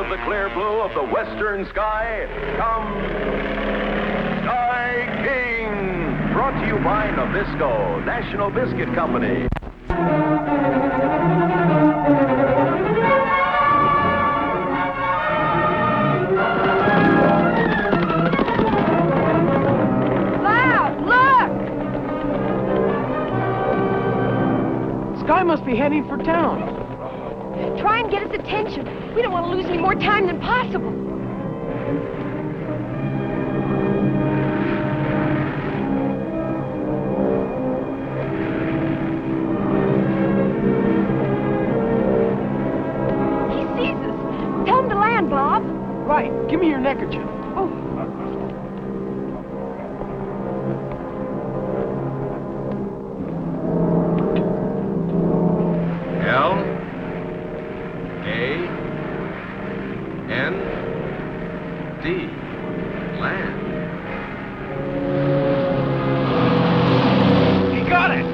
of the clear blue of the western sky comes Sky King, brought to you by Nabisco, National Biscuit Company. Sky must be heading for town. Try and get his attention. We don't want to lose any more time than possible. He sees us. Tell him to land, Bob. Right. Give me your neckerchief. Oh. L-A-N-D. Land. He got it!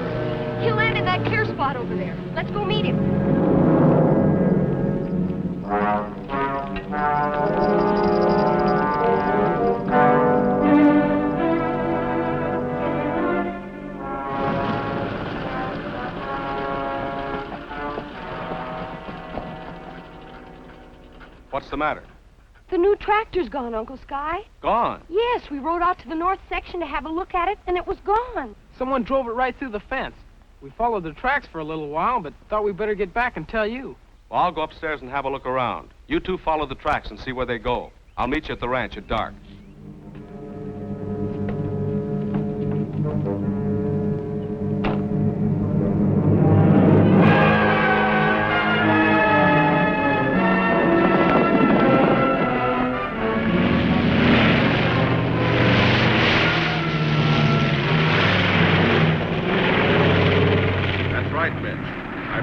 He'll land in that clear spot over there. Let's go meet him. What's the matter? The new tractor's gone, Uncle Sky. Gone. Yes, we rode out to the north section to have a look at it, and it was gone. Someone drove it right through the fence. We followed the tracks for a little while, but thought we'd better get back and tell you. Well, I'll go upstairs and have a look around. You two follow the tracks and see where they go. I'll meet you at the ranch at dark.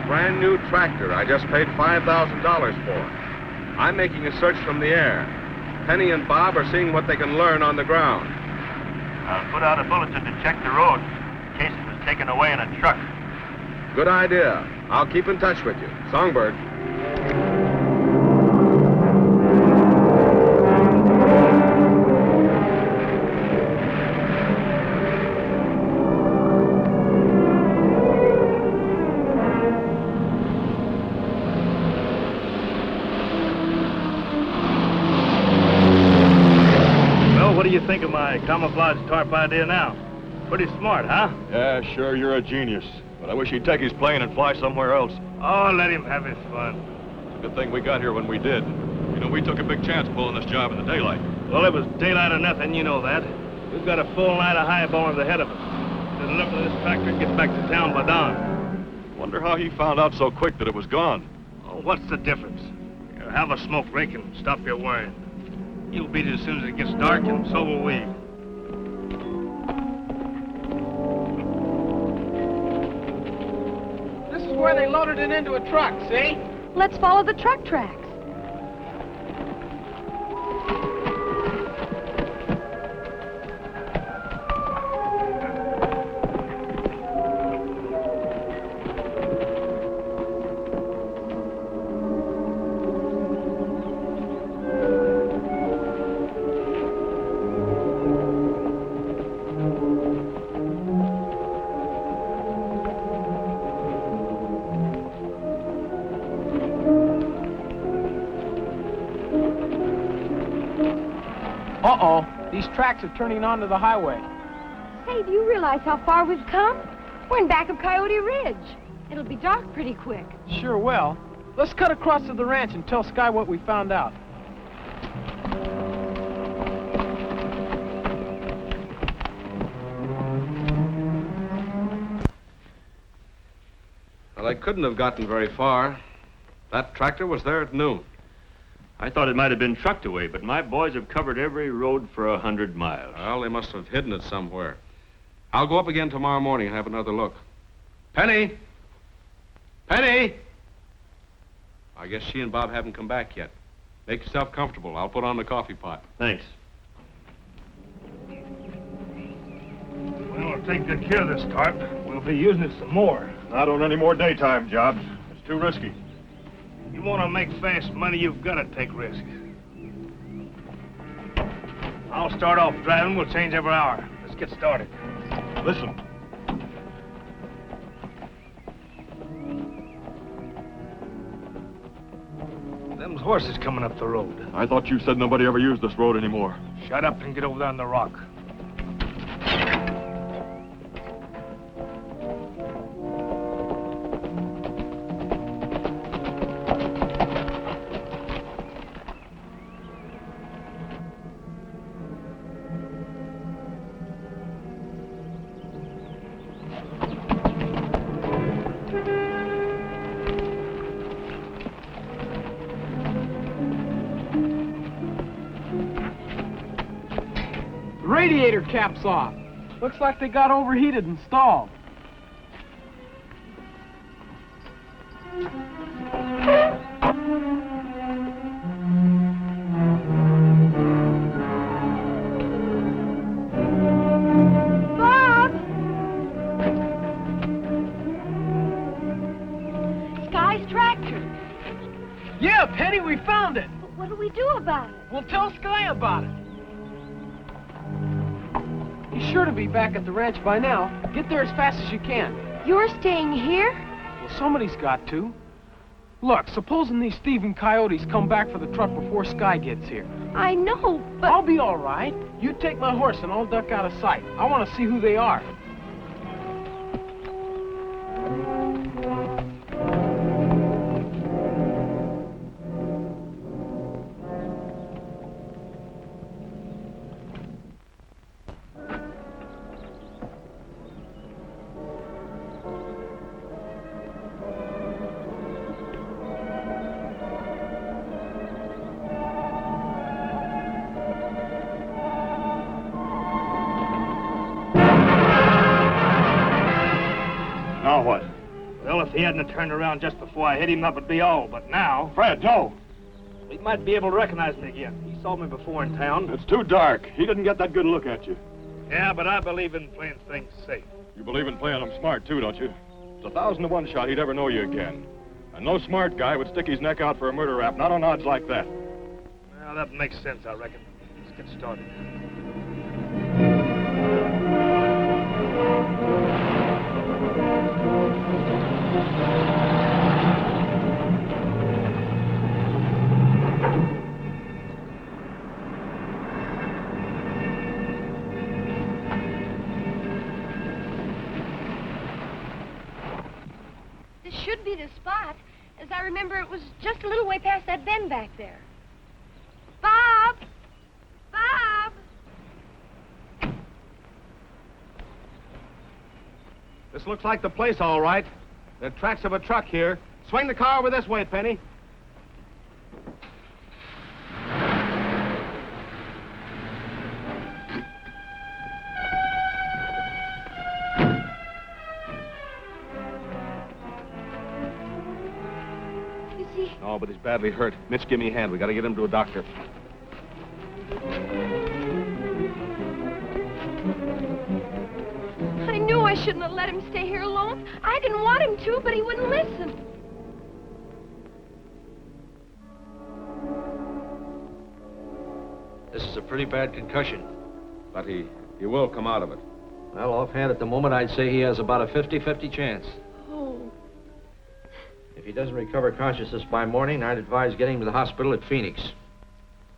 Brand new tractor I just paid $5,000 for. I'm making a search from the air. Penny and Bob are seeing what they can learn on the ground. I'll put out a bulletin to check the road in case it was taken away in a truck. Good idea. I'll keep in touch with you. Songbird. What do you think of my camouflage tarp idea now? Pretty smart, huh? Yeah, sure, you're a genius. But I wish he'd take his plane and fly somewhere else. Oh, let him have his fun. It's a good thing we got here when we did. You know, we took a big chance pulling this job in the daylight. Well, it was daylight or nothing, you know that. We've got a full night of highballers ahead of us. There's enough of this tractor to get back to town by dawn. Wonder how he found out so quick that it was gone. Oh, what's the difference? You have a smoke break and stop your worrying. You'll beat it as soon as it gets dark, and so will we. This is where they loaded it into a truck, see? Let's follow the truck tracks. Uh-oh. These tracks are turning onto the highway. Say, do you realize how far we've come? We're in back of Coyote Ridge. It'll be dark pretty quick. Sure will. Let's cut across to the ranch and tell Sky what we found out. Well, they couldn't have gotten very far. That tractor was there at noon. I thought it might have been trucked away, but my boys have covered every road for 100 miles. Well, they must have hidden it somewhere. I'll go up again tomorrow morning and have another look. Penny! Penny! I guess she and Bob haven't come back yet. Make yourself comfortable. I'll put on the coffee pot. Thanks. Well, take good care of this tarp. We'll be using it some more. Not on any more daytime jobs. It's too risky. You want to make fast money, you've got to take risks. I'll start off driving. We'll change every hour. Let's get started. Listen. Them's horses coming up the road. I thought you said nobody ever used this road anymore. Shut up and get over there on the rock. Radiator cap's off. Looks like they got overheated and stalled. Bob! Sky's tractor. Yeah, Penny, we found it. But what do we do about it? We'll tell Sky about it. He's sure to be back at the ranch by now. Get there as fast as you can. You're staying here? Well, somebody's got to. Look, supposing these thieving coyotes come back for the truck before Sky gets here. I know, but... I'll be all right. You take my horse and I'll duck out of sight. I want to see who they are. Now what? Well, if he hadn't turned around just before I hit him, that would be all. But now, Fred, no. he might be able to recognize me again. He saw me before in town. It's too dark. He didn't get that good a look at you. Yeah, but I believe in playing things safe. You believe in playing him smart, too, don't you? It's 1,000 to 1 shot he'd ever know you again. And no smart guy would stick his neck out for a murder rap, not on odds like that. Well, that makes sense, I reckon. Let's get started. This should be the spot. As I remember, it was just a little way past that bend back there. Bob! Bob! This looks like the place, all right. There are tracks of a truck here. Swing the car over this way, Penny. You see, No, but he's badly hurt. Mitch, give me a hand. We got to get him to a doctor. I knew I shouldn't have let him stay here alone. I didn't want him to, but he wouldn't listen. This is a pretty bad concussion. But he will come out of it. Well, offhand at the moment, I'd say he has about a 50-50 chance. Oh, If he doesn't recover consciousness by morning, I'd advise getting him to the hospital at Phoenix.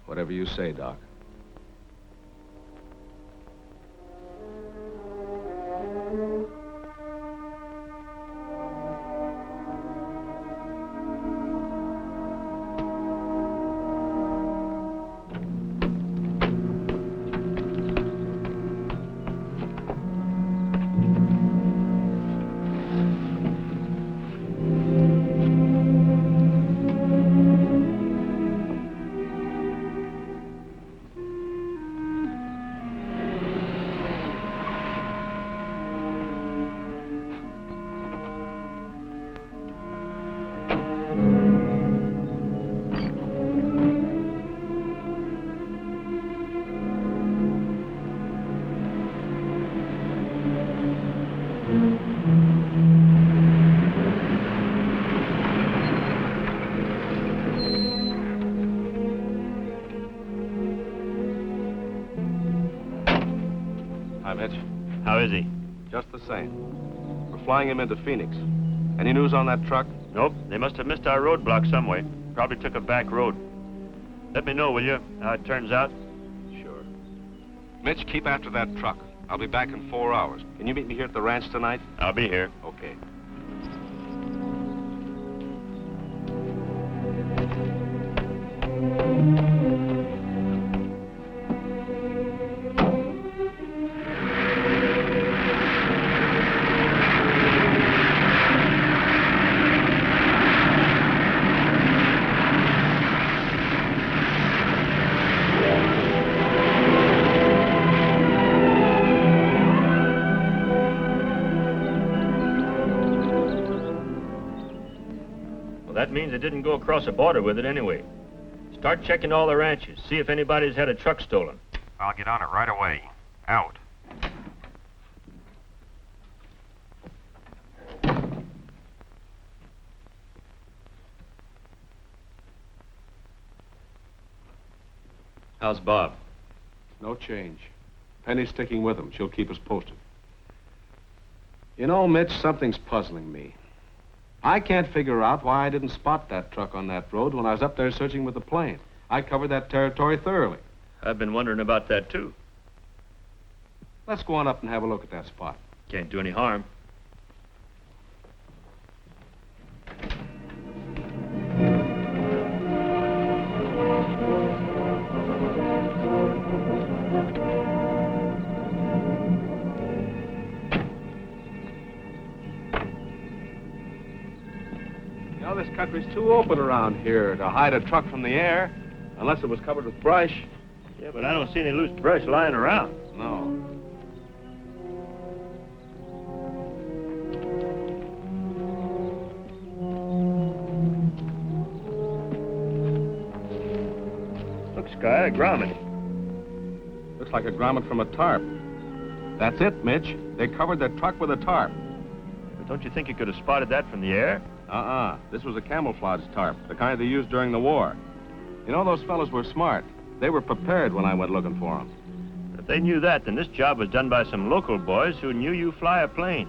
Whatever you say, Doc. Mitch. How is he? Just the same. We're flying him into Phoenix. Any news on that truck? Nope. They must have missed our roadblock some way. Probably took a back road. Let me know, will you, how it turns out? Sure. Mitch, keep after that truck. I'll be back in 4 hours. Can you meet me here at the ranch tonight? I'll be here. Okay. That means it didn't go across the border with it anyway. Start checking all the ranches. See if anybody's had a truck stolen. I'll get on it right away. Out. How's Bob? No change. Penny's sticking with him. She'll keep us posted. You know, Mitch, something's puzzling me. I can't figure out why I didn't spot that truck on that road when I was up there searching with the plane. I covered that territory thoroughly. I've been wondering about that, too. Let's go on up and have a look at that spot. Can't do any harm. You know, this country's too open around here to hide a truck from the air, unless it was covered with brush. Yeah, but I don't see any loose brush lying around. No. Look, Sky, a grommet. Looks like a grommet from a tarp. That's it, Mitch. They covered their truck with a tarp. But don't you think you could have spotted that from the air? This was a camouflage tarp, the kind they used during the war. You know, those fellows were smart. They were prepared when I went looking for them. If they knew that, then this job was done by some local boys who knew you fly a plane.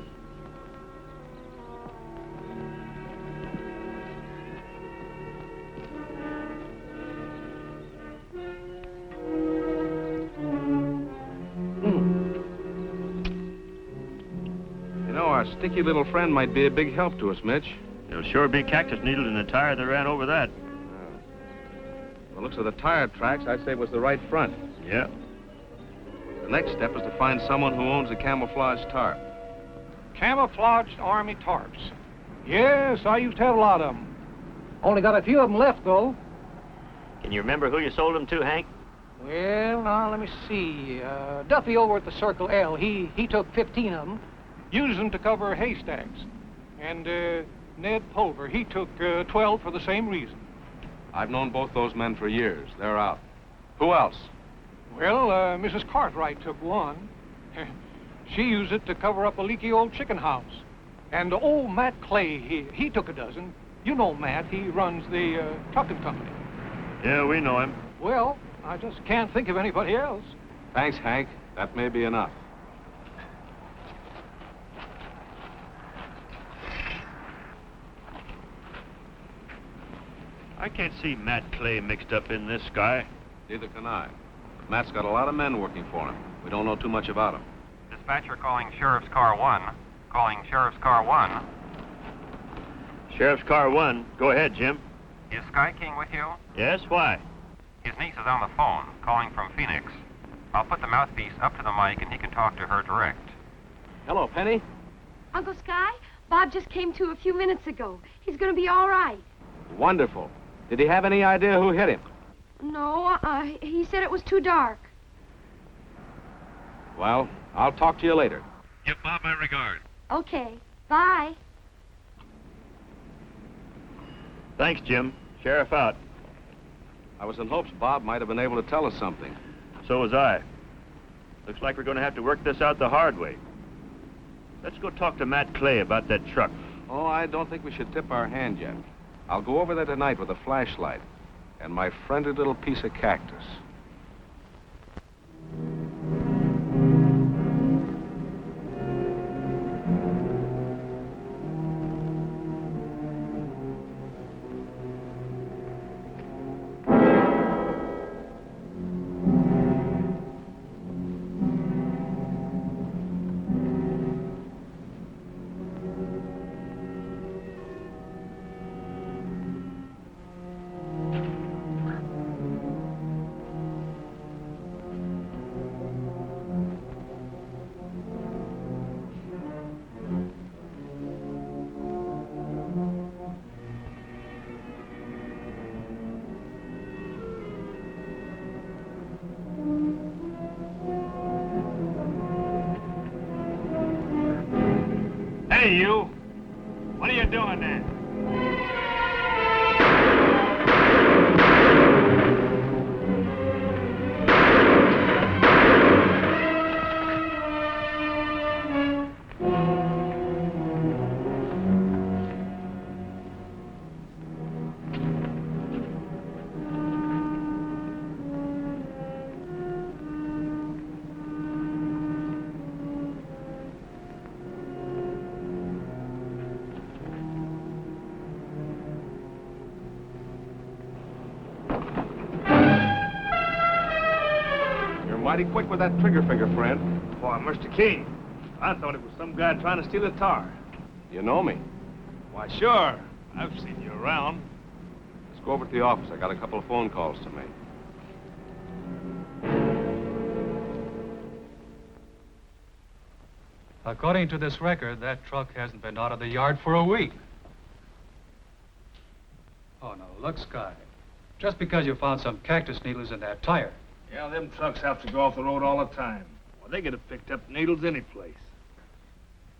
You know, our sticky little friend might be a big help to us, Mitch. There'll sure be cactus needles in the tire that ran over that. The looks of the tire tracks, I'd say, was the right front. Yeah. The next step is to find someone who owns a camouflage tarp. Camouflaged army tarps. Yes, I used to have a lot of them. Only got a few of them left, though. Can you remember who you sold them to, Hank? Well, now, let me see. Duffy over at the Circle L, he took 15 of them, used them to cover haystacks. And Ned Pulver, he took 12 for the same reason. I've known both those men for years. They're out. Who else? Well, Mrs. Cartwright took one. She used it to cover up a leaky old chicken house. And old Matt Clay, he took a dozen. You know Matt, he runs the trucking company. Yeah, we know him. Well, I just can't think of anybody else. Thanks, Hank. That may be enough. I can't see Matt Clay mixed up in this, Sky. Neither can I. Matt's got a lot of men working for him. We don't know too much about him. Dispatcher calling Sheriff's Car 1. Calling Sheriff's Car 1. Sheriff's Car 1. Go ahead, Jim. Is Sky King with you? Yes, why? His niece is on the phone, calling from Phoenix. I'll put the mouthpiece up to the mic and he can talk to her direct. Hello, Penny. Uncle Sky, Bob just came to a few minutes ago. He's going to be all right. Wonderful. Did he have any idea who hit him? No, he said it was too dark. Well, I'll talk to you later. Give Bob my regard. Okay, bye. Thanks, Jim. Sheriff out. I was in hopes Bob might have been able to tell us something. So was I. Looks like we're going to have to work this out the hard way. Let's go talk to Matt Clay about that truck. Oh, I don't think we should tip our hand yet. I'll go over there tonight with a flashlight and my friendly little piece of cactus. Hey, you. What are you doing there? Mighty quick with that trigger finger, friend. Why, Mr. King, I thought it was some guy trying to steal a tar. You know me. Why, sure. I've seen you around. Let's go over to the office. I got a couple of phone calls to make. According to this record, that truck hasn't been out of the yard for a week. Oh, no, look, Sky. Just because you found some cactus needles in that tire. Yeah, them trucks have to go off the road all the time. Well, they could have picked up needles any place.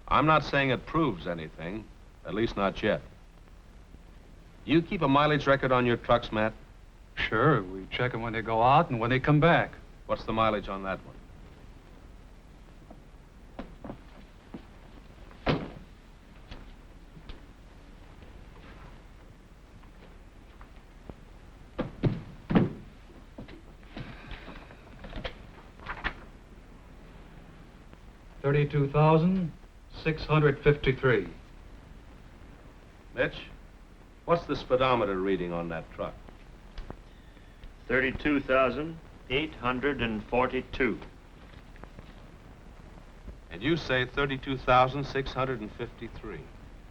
I'm not saying it proves anything, at least not yet. You keep a mileage record on your trucks, Matt? Sure, we check them when they go out and when they come back. What's the mileage on that one? $32,653. Mitch, what's the speedometer reading on that truck? 32,842. And you say 32,653.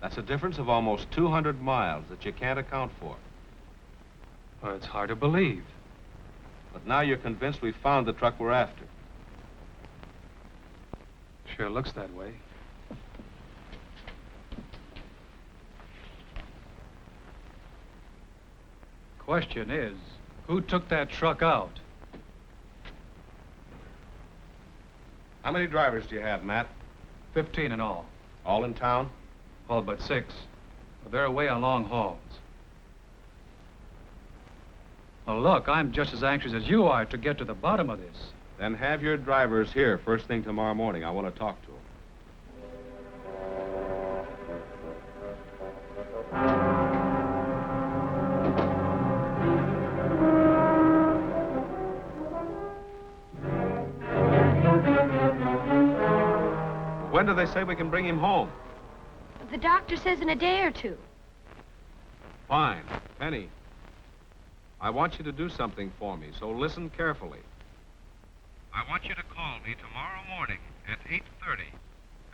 That's a difference of almost 200 miles that you can't account for. Well, it's hard to believe. But now you're convinced we found the truck we're after. Sure looks that way. Question is, who took that truck out? How many drivers do you have, Matt? 15 in all. All in town? All but 6. They're away on long hauls. Well, look, I'm just as anxious as you are to get to the bottom of this. Then have your drivers here first thing tomorrow morning. I want to talk to them. When do they say we can bring him home? The doctor says in a day or two. Fine. Penny, I want you to do something for me, so listen carefully. I want you to call me tomorrow morning at 8:30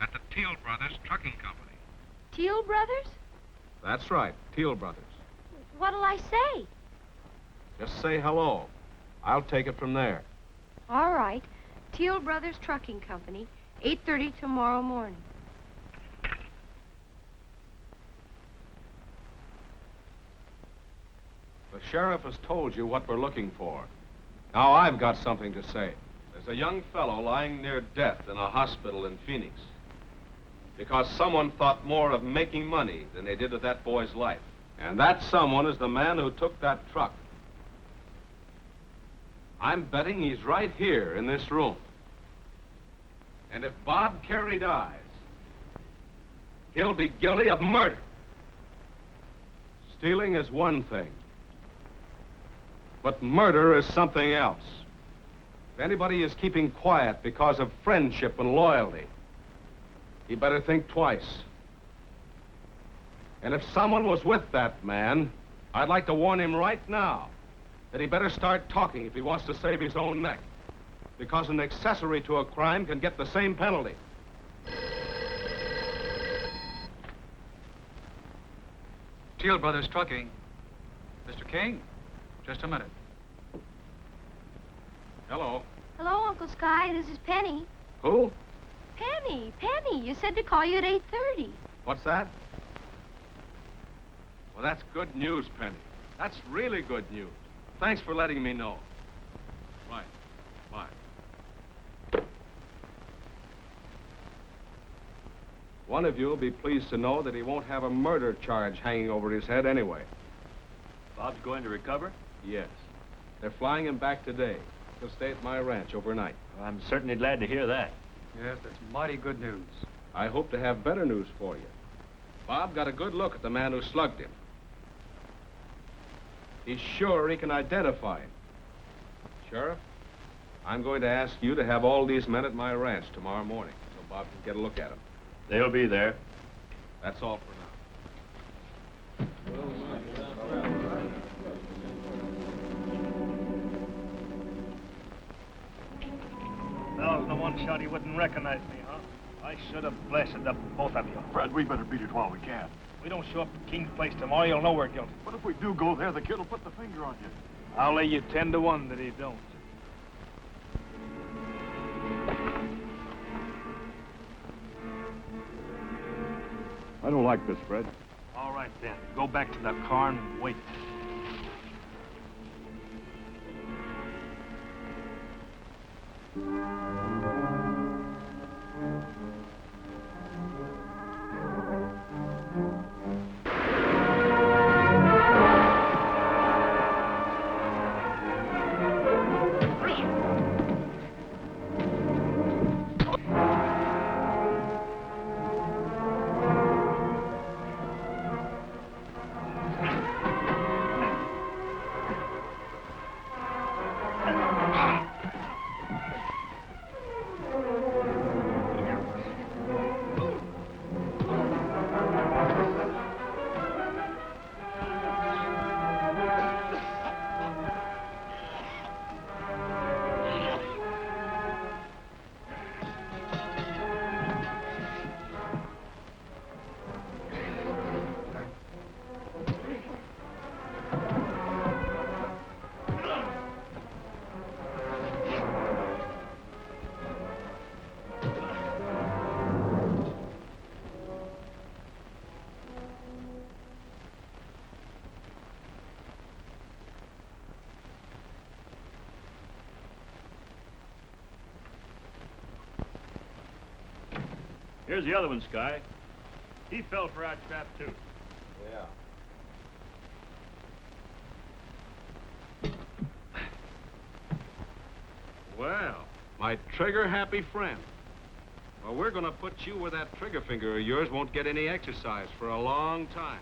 at the Teal Brothers Trucking Company. Teal Brothers? That's right, Teal Brothers. What'll I say? Just say hello. I'll take it from there. All right. Teal Brothers Trucking Company, 8:30 tomorrow morning. The sheriff has told you what we're looking for. Now I've got something to say. There's a young fellow lying near death in a hospital in Phoenix because someone thought more of making money than they did of that boy's life. And that someone is the man who took that truck. I'm betting he's right here in this room. And if Bob Carey dies, he'll be guilty of murder. Stealing is one thing, but murder is something else. If anybody is keeping quiet because of friendship and loyalty, he better think twice. And if someone was with that man, I'd like to warn him right now that he better start talking if he wants to save his own neck. Because an accessory to a crime can get the same penalty. Teal Brothers Trucking. Mr. King, just a minute. Hello. Hello, Uncle Sky. This is Penny. Who? Penny. You said to call you at 8:30. What's that? Well, that's good news, Penny. That's really good news. Thanks for letting me know. Right. Bye. One of you will be pleased to know that he won't have a murder charge hanging over his head anyway. Bob's going to recover? Yes. They're flying him back today. He'll stay at my ranch overnight. Well, I'm certainly glad to hear that. Yes, that's mighty good news. I hope to have better news for you. Bob got a good look at the man who slugged him. He's sure he can identify him. Sheriff, I'm going to ask you to have all these men at my ranch tomorrow morning so Bob can get a look at him. They'll be there. That's all for now. That the one shot he wouldn't recognize me, huh? I should have blasted the both of you. Fred, we better beat it while we can. We don't show up at King's place tomorrow, you'll know we're guilty. But if we do go there, the kid will put the finger on you. I'll lay you 10 to 1 that he don't. I don't like this, Fred. All right, then. Go back to the car and wait. Here's the other one, Sky. He fell for our trap, too. Yeah. Well, my trigger-happy friend. Well, we're going to put you where that trigger finger of yours won't get any exercise for a long time.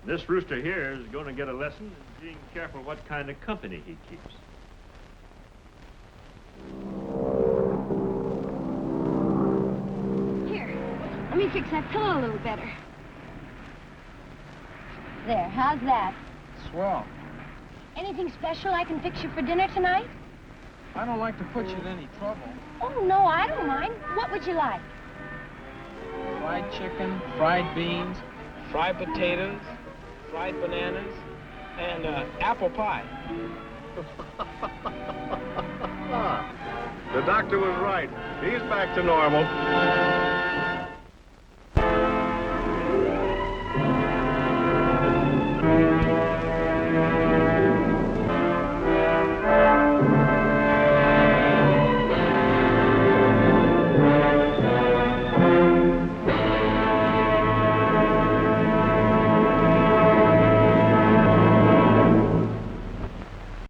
This rooster here is going to get a lesson in being careful what kind of company he keeps. Let me fix that pillow a little better. There, how's that? Swell. Anything special I can fix you for dinner tonight? I don't like to put you in any trouble. Oh, no, I don't mind. What would you like? Fried chicken, fried beans, fried potatoes, fried bananas, and apple pie. The doctor was right. He's back to normal.